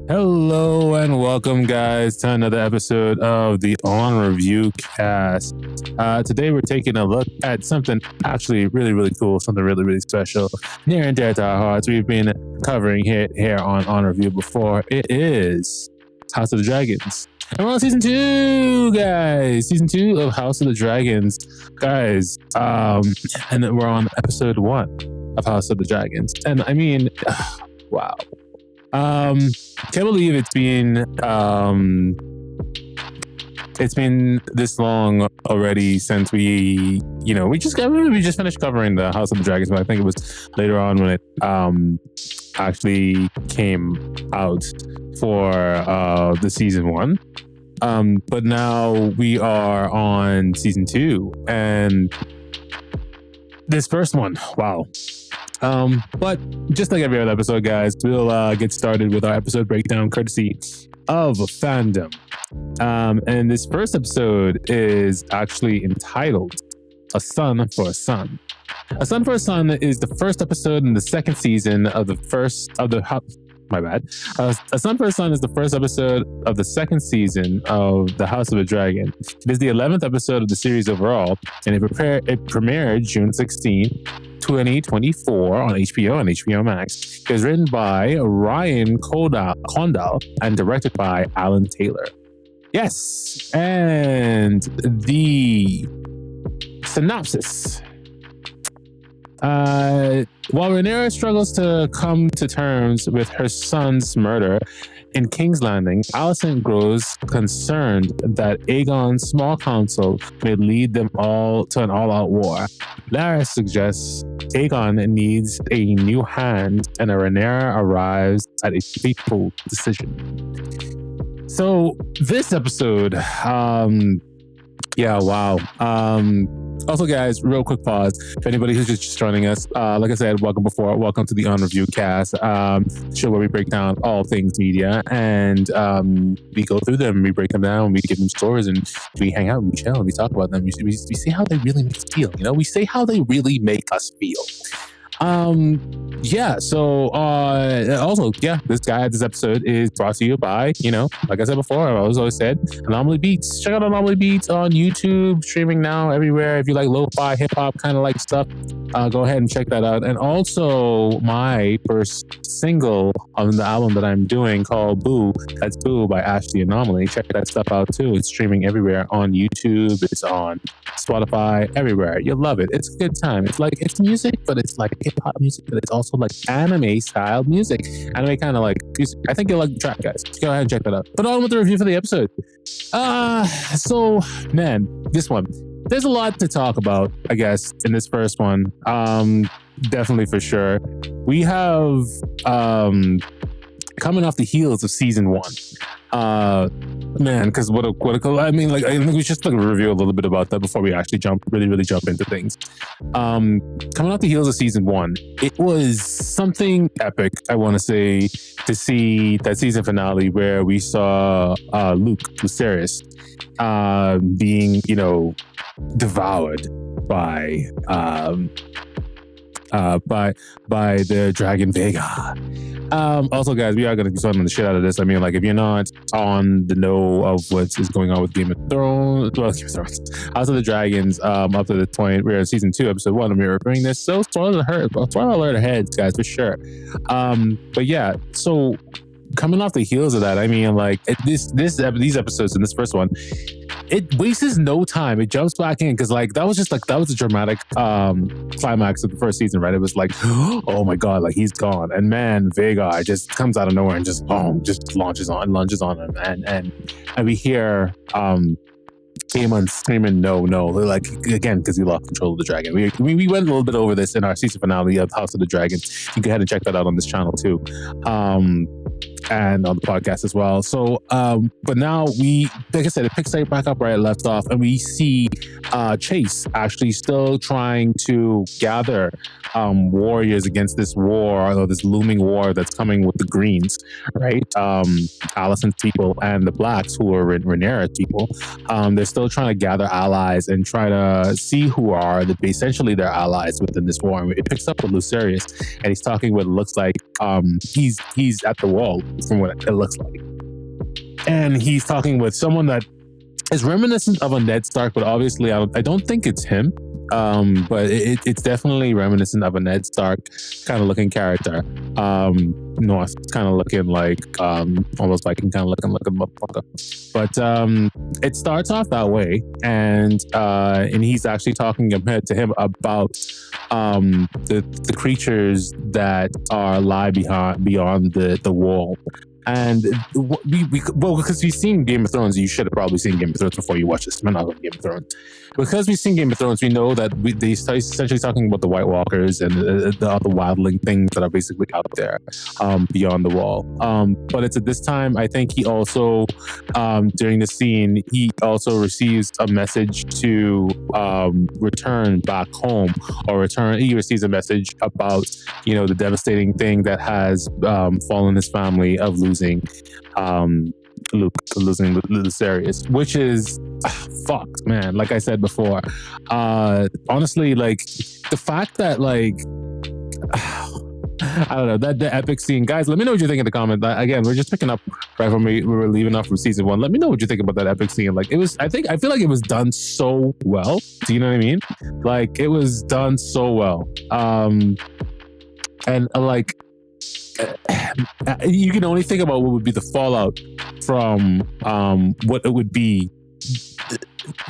Hello and welcome, guys, to another episode of the OnReviewCast. Today, we're taking a look at something actually really cool, something really special, near and dear to our hearts. We've been covering here on Review before. It is House of the Dragons. And we're on season 2, guys. Season 2 of House of the Dragons, guys. And then we're on episode 1 of House of the Dragons. And I mean, wow. Can't believe it's been this long already since we just finished covering the House of the Dragons, but I think it was later on when it actually came out for the season 1. But now we are on season 2, and this first one, wow. But just like every other episode, guys, we'll get started with our episode breakdown courtesy of Fandom. And this first episode is actually entitled A Son for a Son. A Son for a Son is the first episode in the second season of A Son for a Son is the first episode of the second season of The House of the Dragon. It is the 11th episode of the series overall, and it premiered June 16, 2024 on HBO and HBO Max. It was written by Ryan Condal and directed by Alan Taylor. Yes, and the synopsis. While Rhaenyra struggles to come to terms with her son's murder in King's Landing, Alicent grows concerned that Aegon's small council may lead them all to an all-out war. Larys suggests Aegon needs a new hand, and Rhaenyra arrives at a fateful decision. So this episode, wow. Also, guys, real quick pause. For anybody who's just joining us, like I said, welcome to the OnReviewCast, show where we break down all things media, and we go through them, we break them down, we give them scores, and we hang out, and we chill, and we talk about them. We see how they really make us feel. We say how they really make us feel. This episode is brought to you by, like I said before, I always said, Anomaly Beats. Check out Anomaly Beats on YouTube, streaming now everywhere. If you like lo-fi, hip-hop kind of like stuff, go ahead and check that out. And also my first single on the album that I'm doing called Boo. That's Boo by Ashley Anomaly. Check that stuff out too. It's streaming everywhere on YouTube. It's on Spotify, everywhere. You'll love it. It's a good time. It's music, but it's like hip-hop music, but it's also like anime style music. Anime kind of like music. I think you'll like the track, guys. Go ahead and check that out. But on with the review for the episode. This one. There's a lot to talk about, I guess, in this first one. Definitely for sure. We have coming off the heels of season 1. Because I think we should review a little bit about that before we actually really jump into things. Coming off the heels of season 1, it was something epic, I want to say, to see that season finale where we saw Lucerys being, devoured by the dragon Vega. Also, guys, we are going to be starting the shit out of this. If you're not on the know of what is going on with Game of Thrones, House of the Dragons, up to the point where season 2, episode 1, and we were bringing this. So spoiler alert ahead, guys, for sure. But yeah, so coming off the heels of that, these episodes in this first one, it wastes no time. It jumps back in because that was a dramatic climax of the first season, right? It was like, oh my god, he's gone, and man, Vhagar just comes out of nowhere and just lunges on him, and we hear Aemon screaming, no, again, because he lost control of the dragon. We went a little bit over this in our season finale of House of the Dragon. You can go ahead and check that out on this channel too. And on the podcast as well. So, but now like I said, it picks back up where I left off, and we see Chase actually still trying to gather warriors against this war, or this looming war that's coming with the Greens, right? Alicent's people and the Blacks, who are Rhaenyra's people. They're still trying to gather allies and try to see who are essentially their allies within this war. And it picks up with Lucerys, and he's talking with what looks like he's at the wall from what it looks like, and he's talking with someone that is reminiscent of a Ned Stark, but obviously I don't think it's him. But it's definitely reminiscent of a Ned Stark kind of looking character. North kind of looking like almost Viking kind of looking like a motherfucker. But it starts off that way, and he's actually talking to him about the creatures that lie beyond the wall. And because we've seen Game of Thrones, you should have probably seen Game of Thrones before you watch this spin-off of Game of Thrones. Because we've seen Game of Thrones, we know that they're essentially talking about the White Walkers and the other wildling things that are basically out there beyond the wall. But it's at this time, I think he also, during the scene, he also receives a message to return back home, he receives a message about, the devastating thing that has fallen his family of losing Lucerys, which is fucked, man. Like I said before, honestly, like the fact that I don't know, that the epic scene, guys, let me know what you think in the comment. Again, we're just picking up right from we were leaving off from season 1. Let me know what you think about that epic scene. Like, it was, I feel like it was done so well. Do you know what I mean? Like, it was done so well. And you can only think about what would be the fallout from what it would be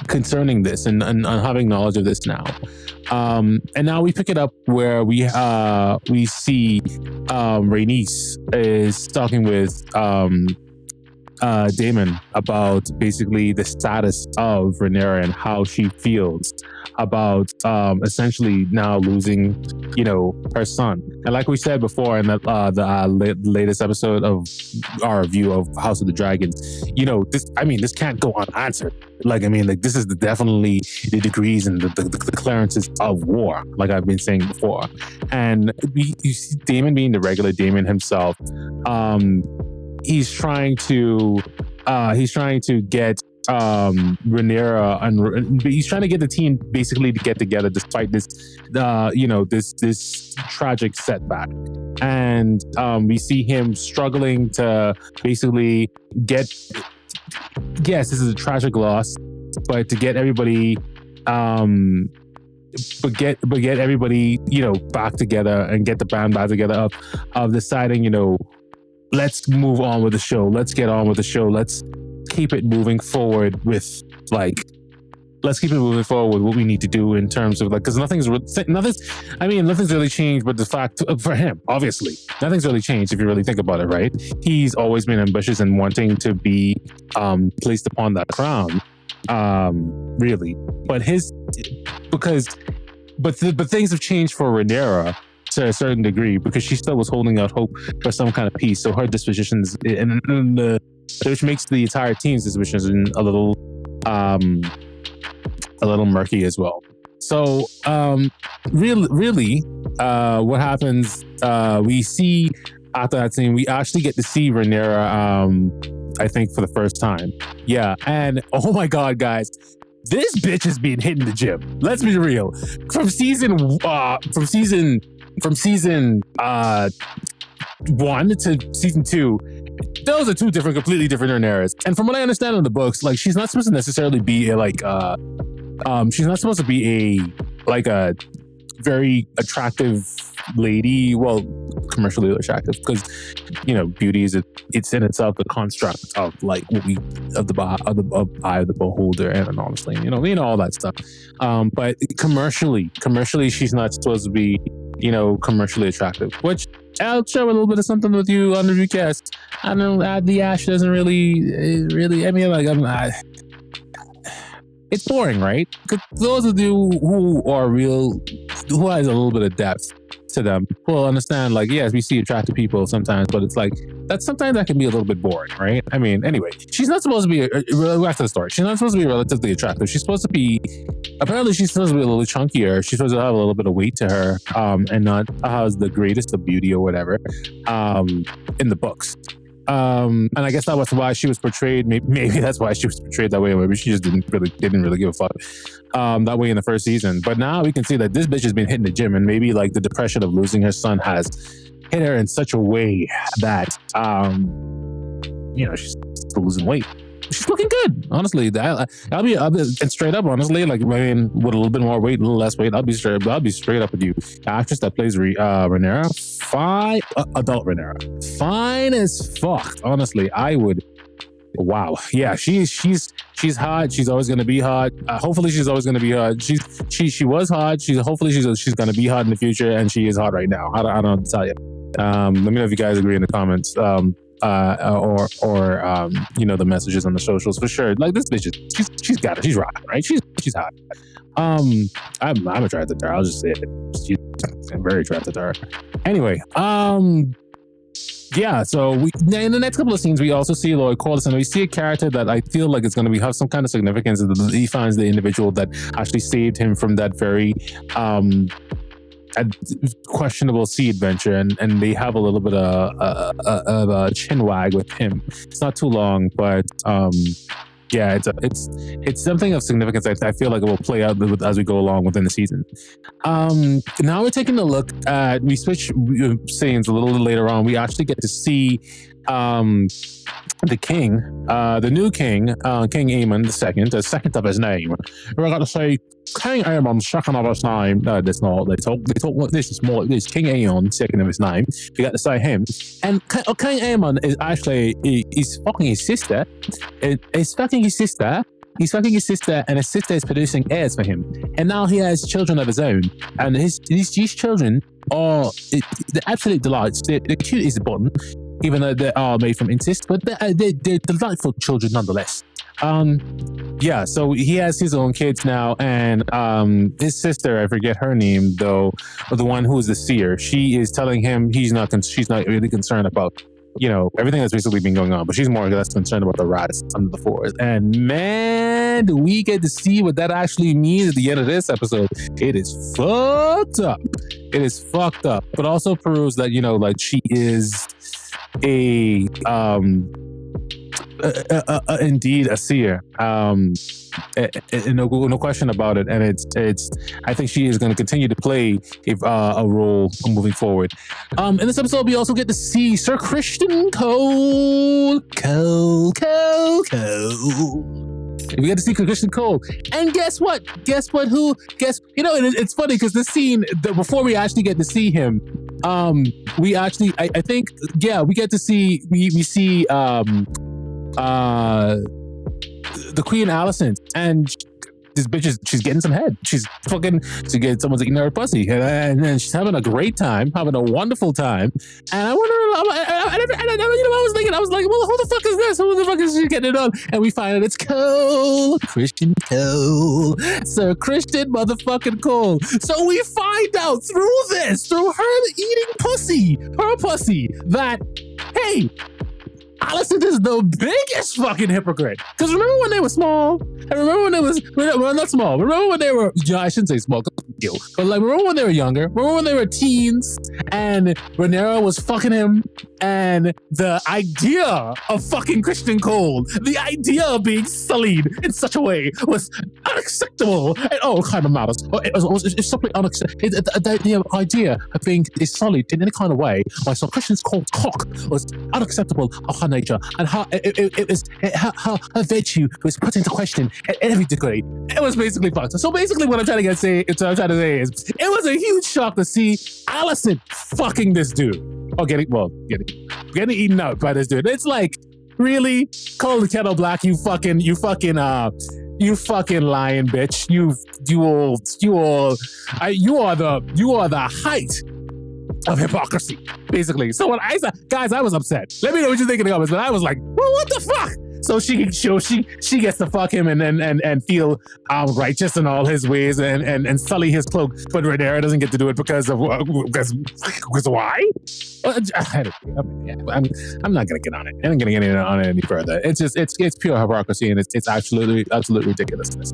concerning this and having knowledge of this now. And now we pick it up where we see Rhaenys is talking with Daemon about basically the status of Rhaenyra and how she feels about essentially now losing, her son. And like we said before in the latest episode of our review of House of the Dragon, this can't go unanswered. This is definitely the degrees and the clearances of war, like I've been saying before. And you see Daemon being the regular Daemon himself. He's trying to get Rhaenyra, and he's trying to get the team basically to get together despite this this tragic setback. And we see him struggling to basically get, yes, this is a tragic loss, but to get everybody but get everybody back together and get the band back together of deciding, let's move on with the show. Let's get on with the show. Let's keep it moving forward with what we need to do in terms of because nothing's really changed, but the fact for him, obviously, nothing's really changed if you really think about it, right? He's always been ambitious and wanting to be placed upon that crown, really. But things have changed for Rhaenyra to a certain degree, because she still was holding out hope for some kind of peace. So her dispositions, which makes the entire team's dispositions a little murky as well. So really, what happens? We see after that scene, we actually get to see Rhaenyra. I think for the first time. Yeah, and oh my God, guys. This bitch is being hit in the gym. Let's be real. From season 1 to season 2, those are completely different Rhaenyras. And from what I understand in the books, she's not supposed to necessarily be she's not supposed to be a very attractive lady. Well, commercially attractive, because beauty is it's in itself a construct of eye of the beholder, and honestly, all that stuff. But commercially, she's not supposed to be commercially attractive, which I'll share a little bit of something with you on the ReviewCast. I don't know, the Ash doesn't really. It's boring, right? Because those of you who are real, who has a little bit of depth to them, will understand, yes, we see attractive people sometimes, but it's sometimes that can be a little bit boring, right? Anyway, she's not supposed to be, back to the story, she's not supposed to be relatively attractive. She's supposed to be a little chunkier. She's supposed to have a little bit of weight to her, and not has the greatest of beauty or whatever, in the books. And I guess that was why she was portrayed. Maybe that's why she was portrayed that way. Maybe she just didn't really give a fuck that way in the first season. But now we can see that this bitch has been hitting the gym, and maybe the depression of losing her son has hit her in such a way that, she's still losing weight. She's looking good, honestly. I'll be and straight up, honestly. Like, I mean, with a little bit more weight, a little less weight, I'll be straight up with you. The actress that plays Rhaenyra, fine, adult Rhaenyra, fine as fuck. Honestly, I would. Wow, yeah, she's hot. She's always gonna be hot. Hopefully, she's always gonna be hot. She was hot. Hopefully she's gonna be hot in the future, and she is hot right now. I don't know what to tell you. Let me know if you guys agree in the comments. Or the messages on the socials for sure. Like, this bitch, she's got it. She's rocking, right? She's hot. I'm attracted to her. I'll just say it. I'm very attracted to her. Anyway, yeah. So in the next couple of scenes, we also see Lloyd Corliss, and we see a character that I feel like is going to have some kind of significance. He finds the individual that actually saved him from that very a questionable sea adventure, and they have a little bit of a chin wag with him. It's not too long, but yeah, it's something of significance. I feel like it will play out as we go along within the season. Now we're taking a look at, we switch scenes a little later on. We actually get to see the king, the new king, King Aemon II, the second of his name. We're going to say King Aemon, second of his name. No, that's not. They talk. This is more. This King Aemon, second of his name. We got to say him. And King Aemon is actually he's fucking his sister. He's fucking his sister. He's fucking his sister, and his sister is producing heirs for him. And now he has children of his own. And these children are the absolute delights. They're cute as a button, even though they are made from incest, but they're delightful children nonetheless. Yeah, so he has his own kids now, and his sister, I forget her name though, the one who is the seer, she is telling him she's not really concerned about, everything that's basically been going on, but she's more or less concerned about the rats under the forest. And man, do we get to see what that actually means at the end of this episode. It is fucked up. It is fucked up, but also proves that, like, she is indeed a seer. No question about it. And it's I think she is going to continue to play a role moving forward. In this episode, we also get to see Sir Criston Cole. We get to see Criston Cole. And guess what? It's funny because this scene, before we actually get to see him, we actually, I think, yeah, we get to see, we see the Queen Alicent, and this bitch she's getting some head. She's someone's eating her pussy, and then she's having a great time, having a wonderful time. And I wonder, I was like, well, who the fuck is this? Who the fuck is she getting it on? And we find out it's Criston Cole, Sir Criston motherfucking Cole. So we find out through her eating her pussy, that, hey, Alicent is the biggest fucking hypocrite. Because remember when they were small? And remember when they well, not small. Remember when they were, I shouldn't say small, but like, remember when they were younger? Remember when they were teens and Rhaenyra was fucking him? And the idea of fucking Criston Cole, the idea of being sullied in such a way was unacceptable in all kind of matters. It's simply unacceptable. The idea of being sullied in any kind of way by Sir Criston Cole's cock was unacceptable of her nature, and how how her virtue was put into question at every degree. It was basically fucked. So basically what I'm trying to say is it was a huge shock to see Alicent fucking this dude. Or getting eaten out by this dude. It's like, really? Call the kettle black, you fucking lying bitch. You are the height of hypocrisy, basically. So when I said, guys, I was upset. Let me know what you think in the comments, but I was like, well, what the fuck? So she gets to fuck him and feel righteous in all his ways and sully his cloak, but Rhaenyra doesn't get to do it because why? I'm not gonna get on it. I'm not gonna get on it any further. It's pure hypocrisy, and it's absolute ridiculousness.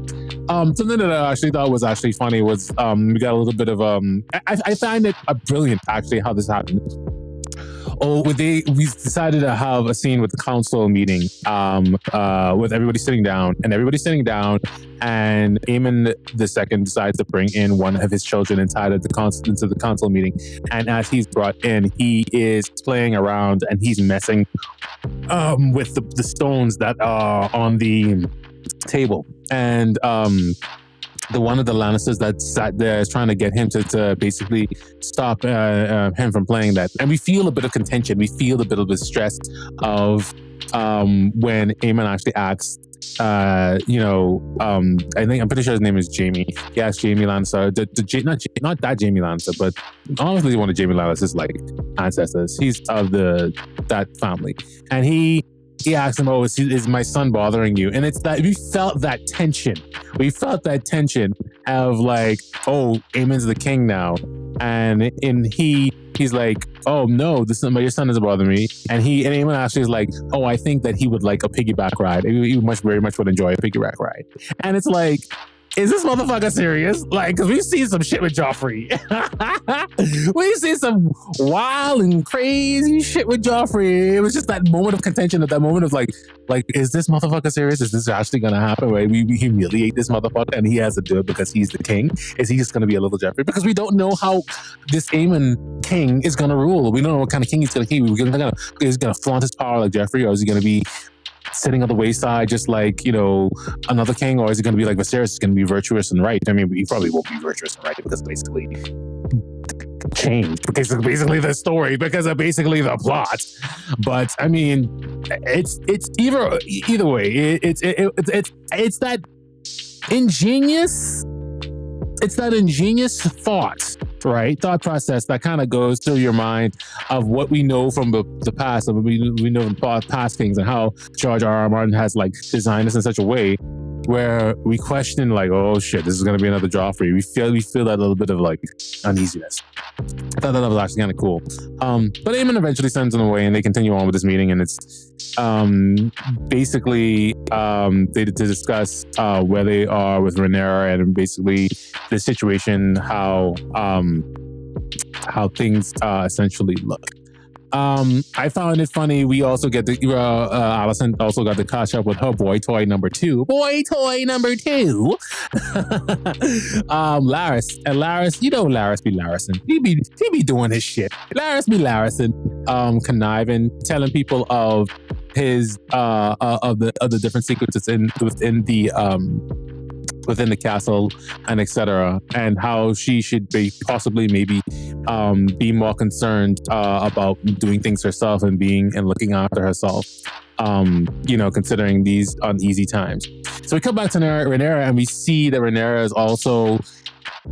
Something that I actually thought was actually funny was we got a little bit of I find it brilliant actually how this happened. we decided to have a scene with the council meeting, with everybody sitting down, and Aemon II decides to bring in one of his children into the council meeting. And as he's brought in, he is playing around and he's messing with the stones that are on the table. And the one of the Lannisters that sat there is trying to get him to basically stop him from playing that. And we feel a bit of contention. We feel a bit of the stress of when Aemon actually asks, I'm pretty sure his name is Jamie. He asked Jamie Lannister, not that Jamie Lannister, but honestly one of Jamie Lannister's like ancestors. He's of that family. And he asked him, "Oh, is my son bothering you?" And it's that we felt that tension. We felt that tension of like, "Oh, Aemon's the king now," and he's like, "Oh no, your son isn't bothering me." And Aemon actually is like, "Oh, I think that he would like a piggyback ride. He very much would enjoy a piggyback ride." And it's like, is this motherfucker serious? Like, because we've seen some shit with Joffrey. We've seen some wild and crazy shit with Joffrey. It was just that moment of contention, at that moment of like, is this motherfucker serious? Is this actually going to happen? Right? We humiliate this motherfucker and he has to do it because he's the king. Is he just going to be a little Joffrey? Because we don't know how this Aemon king is going to rule. We don't know what kind of king he's going to be. Is he going to flaunt his power like Joffrey, or is he going to be sitting on the wayside just like, another king? Or is it going to be like Viserys, is going to be virtuous and right? I mean, he probably won't be virtuous and right because basically changed because of basically the story, because of basically the plot. But I mean, it's either way. It's that ingenious. It's that ingenious thought process that kind of goes through your mind of what we know from the past, and we know from past things, and how George R.R. Martin has like designed this in such a way where we question like, oh shit, this is going to be another Joffrey. We feel that little bit of like uneasiness. I thought that was actually kind of cool. But Aemon eventually sends them away and they continue on with this meeting, and it's basically they discuss where they are with Rhaenyra and basically the situation, how things essentially look. I found it funny. We also get Alicent also got to catch up with her boy toy number two. Larys. And Larys, Larys be Larysing. He be doing his shit. Larys be Larysing, conniving, telling people of his of the different secrets that's within the castle and etc., and how she should be possibly maybe be more concerned about doing things herself and looking after herself, considering these uneasy times. So we come back to Rhaenyra and we see that Rhaenyra is also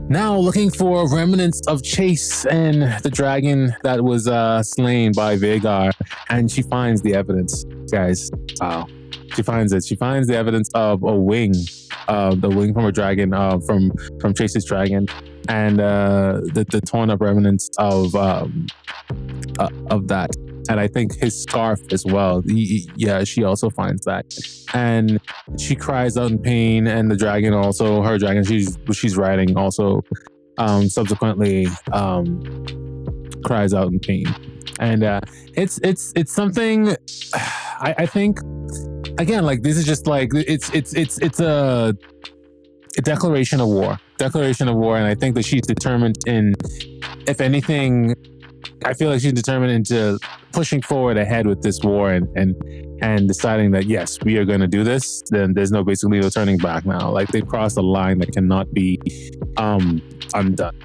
now looking for remnants of Chase and the dragon that was slain by Vhagar, and she finds the evidence, guys. Wow. She finds it. She finds the evidence of a wing, the wing from a dragon, from Chase's dragon, and the torn up remnants of that. And I think his scarf as well. She also finds that, and she cries out in pain. And the dragon also, her dragon, she's riding also, subsequently cries out in pain. And it's something. I think. Again, like this is just like it's a declaration of war, and I think that she's determined in, if anything, I feel like she's determined into pushing forward ahead with this war and deciding that yes, we are going to do this. Then there's basically no turning back now. Like they've crossed a line that cannot be undone.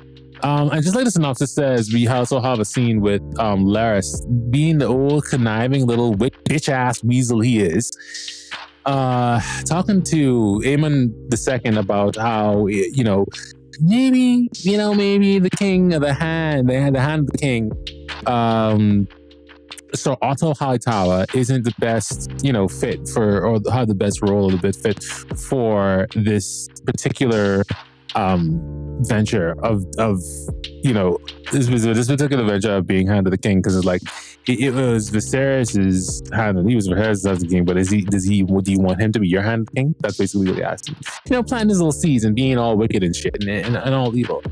And just like the synopsis says, we also have a scene with Larys being the old conniving little bitch ass weasel he is, talking to Aemon II about how maybe the king of the hand of the king, so Otto Hightower isn't the best fit for, or have the best role, or the best fit for this particular venture of this particular venture of being Hand of the King, because it's like it was Viserys's hand. He was Viserys as the king, but do you want him to be your Hand of the King? That's basically what he asked him. Planting his little seeds and being all wicked and shit and all evil.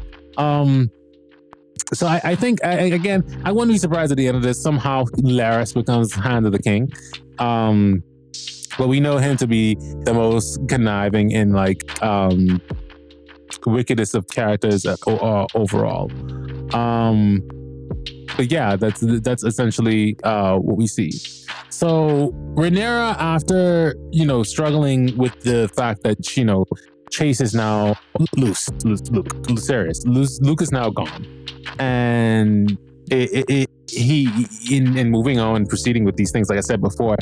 So I think, again, I wouldn't be surprised at the end of this. Somehow Laris becomes Hand of the King. But we know him to be the most conniving and like wickedest of characters overall. But yeah, that's essentially what we see. So Rhaenyra, after struggling with the fact that Chase is now Luke is now gone, and in moving on and proceeding with these things, like I said before,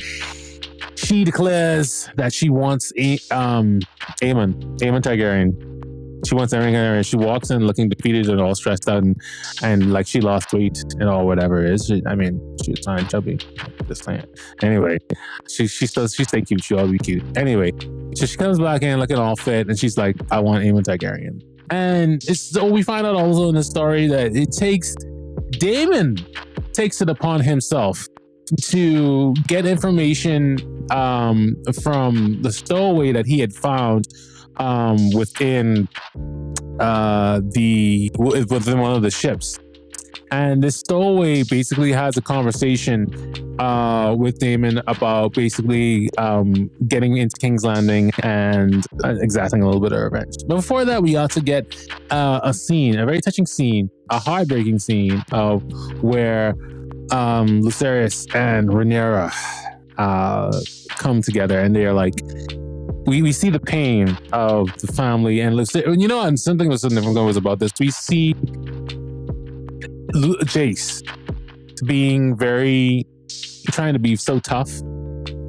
she declares that she wants Aemon Targaryen. She wants Aemon Targaryen. She walks in looking defeated and all stressed out, and like she lost weight and all whatever it is. She was fine, chubby. Just saying. Anyway, she stay cute. She always be cute. Anyway, so she comes back in looking all fit, and she's like, "I want Aemon Targaryen." And so we find out also in the story that Daemon takes it upon himself to get information from the stowaway that he had found within one of the ships. And this stowaway basically has a conversation with Daemon about basically getting into King's Landing and exacting a little bit of revenge. But before that, we also get a very touching scene, a heartbreaking scene of where Lucerys and Rhaenyra come together, and they are like, we see the pain of the family, and and something was significant was about this. We see Jace trying to be so tough,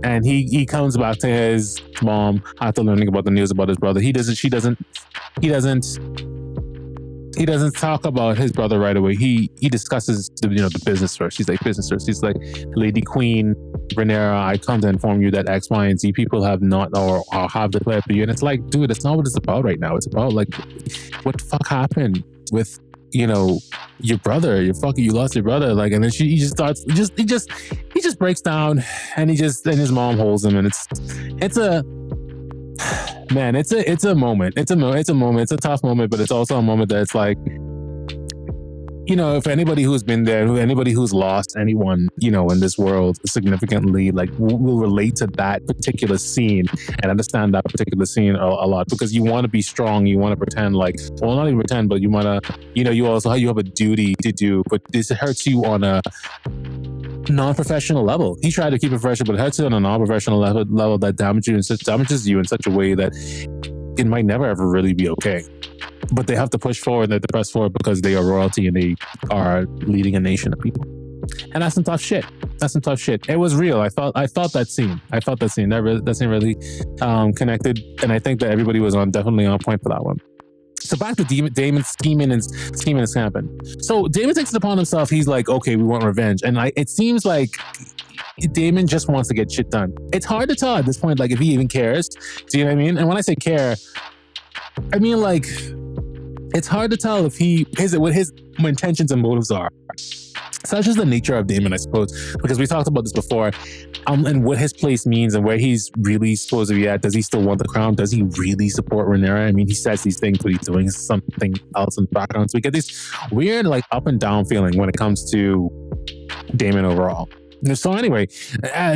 and he comes back to his mom after learning about the news about his brother. He doesn't talk about his brother right away. He discusses the business first. He's like, business first. He's like, Lady Queen Rhaenyra, I come to inform you that X, Y, and Z people have not or have declared for you. And it's like, dude, it's not what it's about right now. It's about like, what the fuck happened with your brother? You lost your brother. Like, and then he just breaks down, and his mom holds him, and it's a moment. It's a moment. It's a tough moment, but it's also a moment that's like, if anybody who's been there, anybody who's lost anyone, in this world significantly, like will relate to that particular scene and understand that particular scene a lot, because you want to be strong. You want to pretend like, well, not even pretend, but you want to, you have a duty to do, but this hurts you on a non-professional level. He tried to keep it professional, but it hurts you on a non-professional level that damages you in such a way that it might never ever really be okay. But they have to push forward, they have to press forward because they are royalty and they are leading a nation of people. And that's some tough shit. It was real. I felt that scene. That scene really connected, and I think that everybody was definitely on point for that one. So back to Daemon scheming and snapping. So Daemon takes it upon himself. He's like, okay, we want revenge. And it seems like Daemon just wants to get shit done. It's hard to tell at this point, like, if he even cares. Do you know what I mean? And when I say care, I mean, like, it's hard to tell if what his intentions and motives are. Such is the nature of Daemon, I suppose, because we talked about this before, and what his place means and where he's really supposed to be at. Does he still want the crown? Does he really support Rhaenyra? I mean, he says these things, but he's doing something else in the background. So we get this weird, like, up and down feeling when it comes to Daemon overall. So anyway,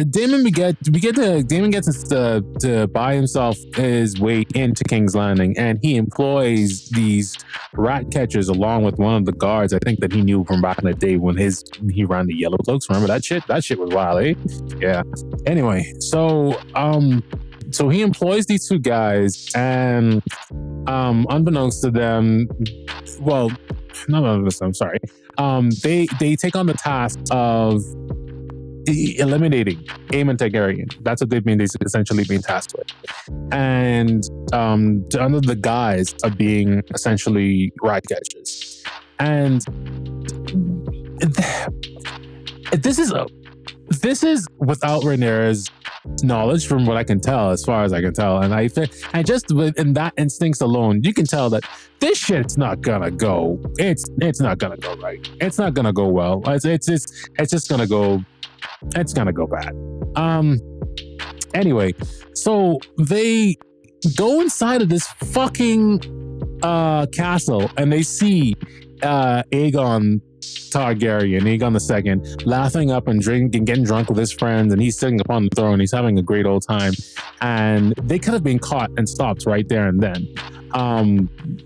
Daemon gets to buy himself his way into King's Landing, and he employs these rat catchers along with one of the guards, I think, that he knew from back in the day when he ran the Yellow Cloaks. Remember that shit? That shit was wild, eh? Yeah. Anyway, so he employs these two guys, and unbeknownst to them, well, not unbeknownst to them, sorry. They take on the task of eliminating Aemon Targaryen. That's what they've been essentially being tasked with, and under the guise of being essentially rat catchers. And this is without Rhaenyra's knowledge, from what I can tell, as far as I can tell. And I just in that instincts alone, you can tell that this shit's not gonna go. It's not gonna go right. It's not gonna go well. It's just gonna go. It's gonna go bad. Anyway, so they go inside of this fucking castle, and they see Aegon Targaryen, Aegon II, laughing up and drinking, getting drunk with his friends, and he's sitting upon the throne. He's having a great old time, and they could have been caught and stopped right there and then.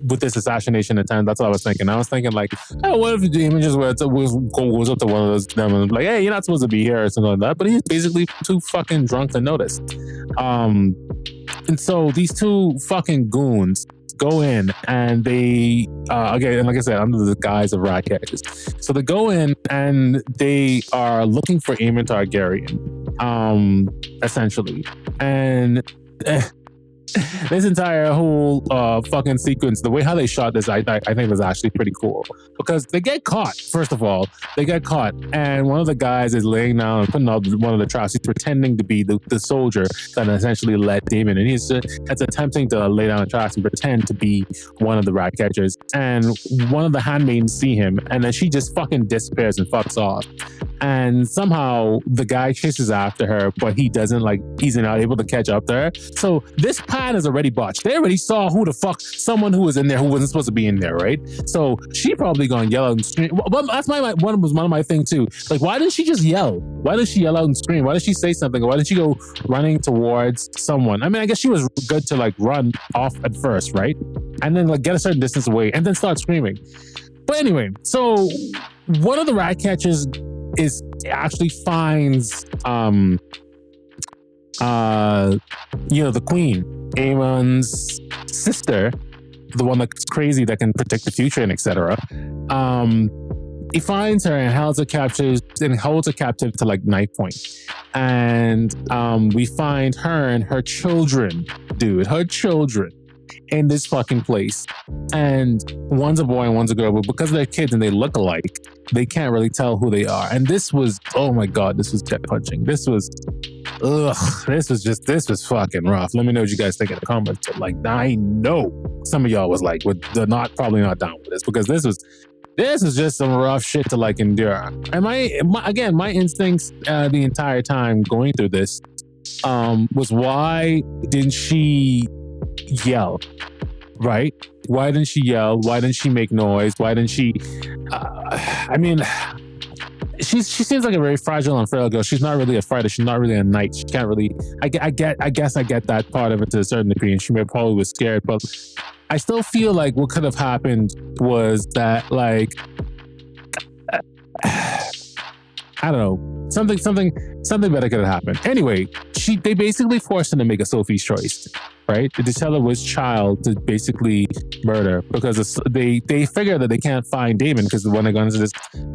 With this assassination attempt, that's what I was thinking. I was thinking like, oh, what if Daemon just goes up to one of those them and like, hey, you're not supposed to be here or something like that. But he's basically too fucking drunk to notice. And so these two fucking goons go in and they again, and like I said, under the guise of rat catchers. So they go in and they are looking for Aemon Targaryen, essentially. And this entire whole fucking sequence, the way how they shot this, I think was actually pretty cool, because they get caught. First of all, they get caught, and one of the guys is laying down and putting out one of the traps. He's pretending to be the soldier that essentially led Daemon, and he's attempting to lay down the traps and pretend to be one of the rat catchers. And one of the handmaidens see him, and then she just fucking disappears and fucks off. And somehow the guy chases after her, but he doesn't, like, he's not able to catch up to her. So this plan is already botched. They already saw who the fuck, someone who was in there who wasn't supposed to be in there, right? So she probably gonna yell out and scream. Well, that's one of my thing too. Like, why didn't she just yell? Why did she yell out and scream? Why did she say something? Why didn't she go running towards someone? I mean, I guess she was good to like run off at first, right? And then like get a certain distance away and then start screaming. But anyway, so one of the rat catchers actually finds the queen, Aemon's sister, the one that's crazy that can predict the future and etc. He finds her and holds her captive to like knife point. And we find her and her children, in this fucking place. And one's a boy and one's a girl, but because they're kids and they look alike, they can't really tell who they are. And this was, oh my God, this was gut punching. This was fucking rough. Let me know what you guys think in the comments. But like, I know some of y'all was like, probably not down with this, because this is just some rough shit to like endure. And my instincts the entire time going through this was, why didn't she yell, right? Why didn't she yell? Why didn't she make noise? Why didn't she she seems like a very fragile and frail girl. She's not really a fighter. She's not really a knight. She can't really, I guess I get that part of it to a certain degree, and she probably was scared, but I still feel like what could have happened was that, like, I don't know, something better could have happened. Anyway, they basically forced her to make a Sophie's choice, right? To tell her which child to basically murder, because they figure that they can't find Daemon, because when they go into this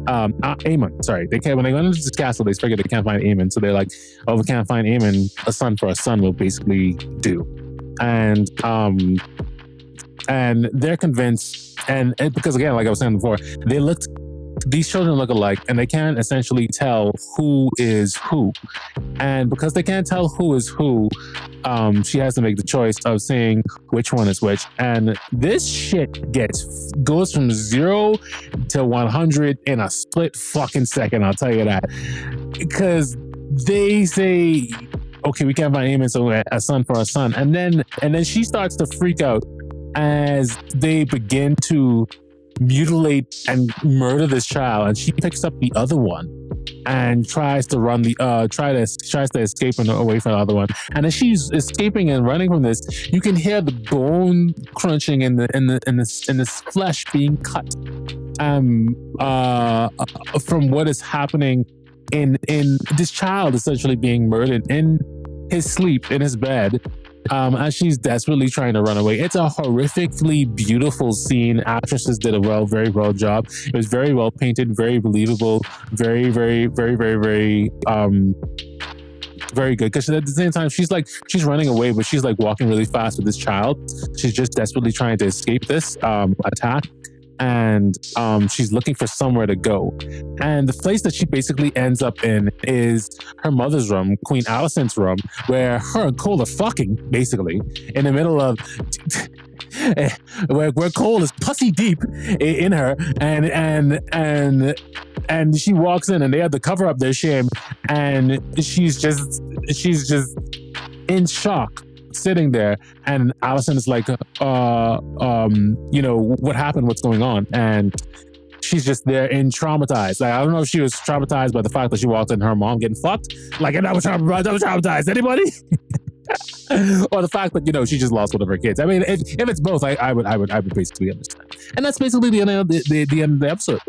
Aemon, sorry, when they go into this castle, they figure they can't find Aemon, so they're like, oh, we can't find Aemon, a son for a son will basically do. And they're convinced, and because again, like I was saying before, these children look alike, and they can't essentially tell who is who. And because they can't tell who is who, she has to make the choice of saying which one is which. And this shit goes from 0 to 100 in a split fucking second, I'll tell you that. Because they say, okay, we can't find Aemon, so a son for a son. And then she starts to freak out as they begin to mutilate and murder this child, and she picks up the other one and tries to run tries to escape away from the other one. And as she's escaping and running from this, you can hear the bone crunching in this flesh being cut from what is happening in this child essentially being murdered in his sleep, in his bed, as she's desperately trying to run away. It's a horrifically beautiful scene. Actresses did a very well job. It was very well painted, very believable, very good. Because at the same time, she's running away, but she's like walking really fast with this child. She's just desperately trying to escape this attack. And she's looking for somewhere to go. And the place that she basically ends up in is her mother's room, Queen Alicent's room, where her and Cole are fucking, basically, in the middle of where Cole is pussy deep in her, and she walks in and they have to cover up their shame, and she's just in shock sitting there, and Allison is like, what happened? What's going on? And she's just there and traumatized. Like, I don't know if she was traumatized by the fact that she walked in her mom getting fucked. Like, and that was traumatized. Anybody? Or the fact that she just lost one of her kids. I mean, if it's both, I would basically understand. And that's basically the end of the episode.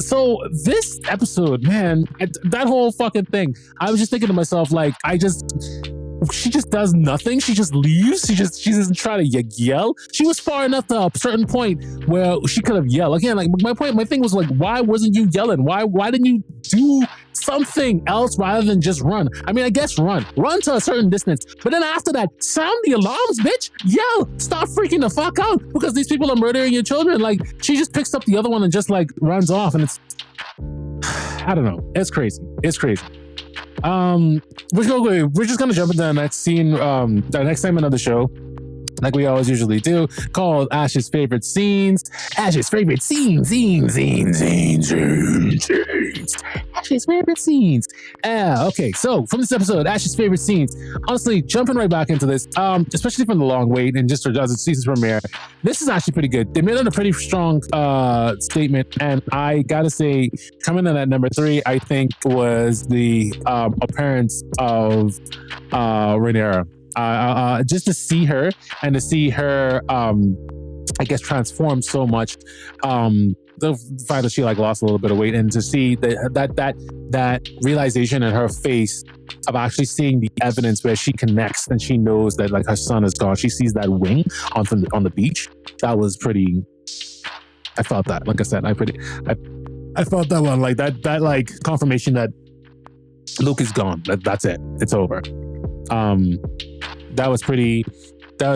So this episode, man, that whole fucking thing. I was just thinking to myself, like, she just does nothing. She just leaves. She doesn't try to yell. She was far enough to a certain point where she could have yelled. Again, like my thing was like, why wasn't you yelling? Why didn't you do something else rather than just run? I mean, I guess run to a certain distance, but then after that, sound the alarms, bitch. Yell, stop freaking the fuck out because these people are murdering your children. Like, she just picks up the other one and just like runs off, and it's, I don't know. It's crazy. We're just gonna jump into the next scene, the next segment of the show, like we always usually do, called Ash's favorite scenes. Ash's favorite scenes. Ash's favorite scenes. Okay, so from this episode, Ash's favorite scenes. Honestly, jumping right back into this, especially from the long wait and just as a season's premiere, this is actually pretty good. They made it a pretty strong statement, and I gotta say, coming in at number 3, I think was the appearance of Rhaenyra. Just to see her and to see her, I guess, transform so much. The fact that she like lost a little bit of weight, and to see that realization in her face of actually seeing the evidence where she connects and she knows that like her son is gone. She sees that wing on the beach. That was pretty. I felt that. Like I said, I felt that one. Like that like confirmation that Luke is gone. That's it. It's over. That was pretty. That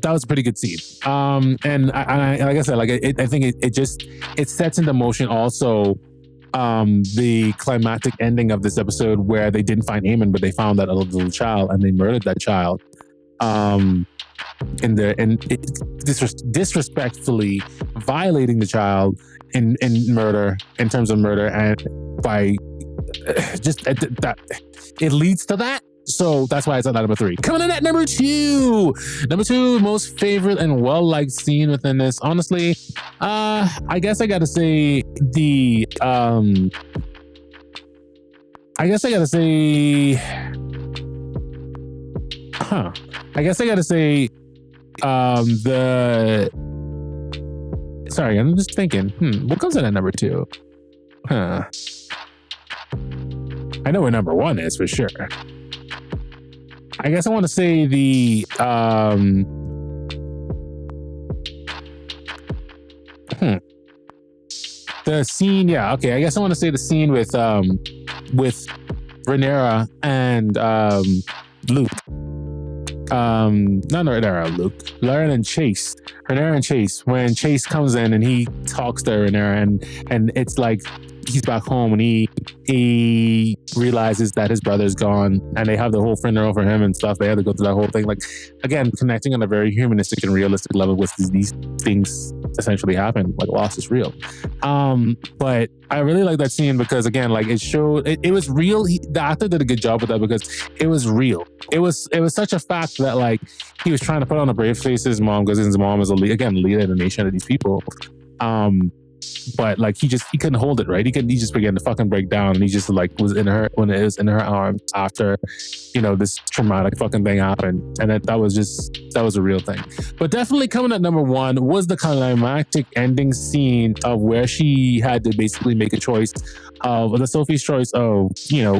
was a pretty good scene. And I like I said, like I think it sets into motion also the climactic ending of this episode where they didn't find Aemon, but they found that little child and they murdered that child. Disrespectfully violating the child in terms of murder, and by just that it leads to that. So that's why it's at number 3. Coming in at number 2. Number 2, most favorite and well-liked scene within this. Honestly, I guess I gotta say the sorry, I'm just thinking, what comes in at number 2? I know where number 1 is for sure. I guess I want to say the scene. Yeah, okay. I guess I want to say the scene with Rhaenyra and Luke. Not Rhaenyra, Luke. Rhaenyra and Chase. Rhaenyra and Chase. When Chase comes in and he talks to Rhaenyra, and it's like he's back home and he realizes that his brother's gone, and they have the whole funeral for him and stuff. They have to go through that whole thing. Like, again, connecting on a very humanistic and realistic level with these things essentially happen. Like, loss is real. But I really like that scene because, again, like it showed, it was real. The actor did a good job with that because it was real. It was such a fact that like he was trying to put on a brave face to his mom because his mom is leader of the nation of these people. But like he couldn't hold it, right? He just began to fucking break down, and he just like was in her arms after, this traumatic fucking thing happened, and that was a real thing. But definitely coming at number 1 was the climactic ending scene of where she had to basically make a choice of Sophie's choice of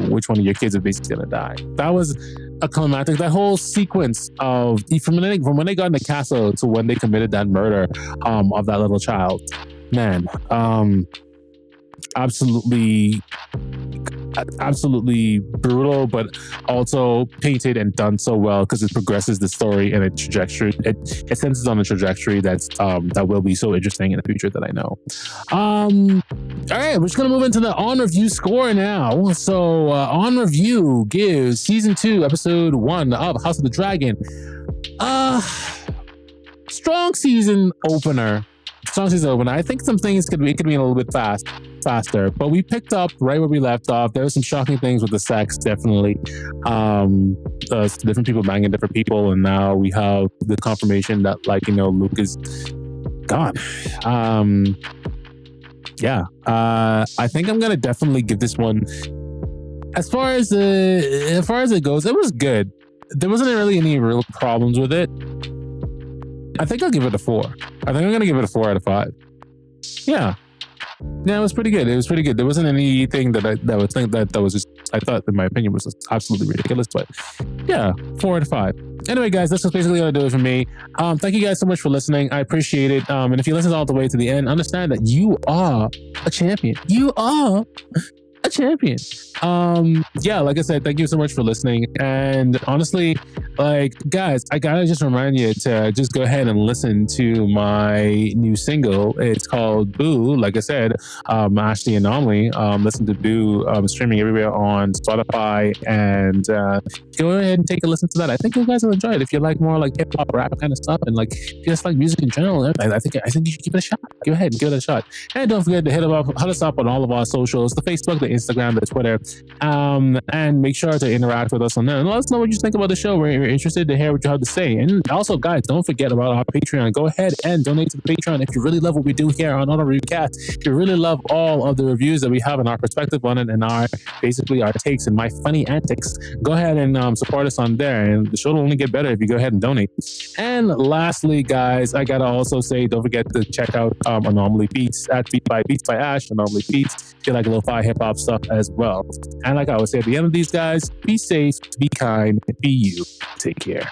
which one of your kids is basically gonna die. That was a climactic. That whole sequence of from when they got in the castle to when they committed that murder of that little child. Man, absolutely brutal, but also painted and done so well because it progresses the story in a trajectory. It sends us on a trajectory that will be so interesting in the future that I know. All right, we're just gonna move into the on review score now. So on review gives season 2, episode 1 of House of the Dragon strong season opener. strong season opener. I think some things could be a little bit faster, but we picked up right where we left off. There were some shocking things with the sex, definitely. Different people banging different people, and now we have the confirmation that, like, you know, Luke is gone. I think I'm gonna definitely give this one. As far as it goes, it was good. There wasn't really any real problems with it. I think I'll give it a 4. I think I'm gonna give it a 4 out of 5. Yeah, it was pretty good. There wasn't anything that was just, I thought, in my opinion, was just absolutely ridiculous. But yeah, 4 out of 5. Anyway, guys, this is basically gonna do it for me. Thank you guys so much for listening. I appreciate it. And if you listen all the way to the end, understand that you are a champion. You are a champion. Like I said, thank you so much for listening. And honestly, like, guys, I gotta just remind you to just go ahead and listen to my new single. It's called Boo. Like I said, Ashley and Anomaly, listen to Boo, streaming everywhere on Spotify, and go ahead and take a listen to that. I think you guys will enjoy it. If you like more like hip hop, rap kind of stuff, and like if you just like music in general, I think you should give it a shot. Go ahead and give it a shot. And don't forget to hit us up on all of our socials: the Facebook, the Instagram, the Twitter, and make sure to interact with us on there and let us know what you think about the show. We're interested to hear what you have to say. And also, guys, don't forget about our Patreon. Go ahead and donate to the Patreon if you really love what we do here on OnReviewCast. If you really love all of the reviews that we have and our perspective on it, and our takes and my funny antics, go ahead and support us on there. And the show will only get better if you go ahead and donate. And lastly, guys, I gotta also say, don't forget to check out Anomaly Beats at Beats by Ash. Anomaly Beats, if you like a little hip hop stuff as well. And like I always say at the end of these, guys, be safe, be kind, be you. Take care.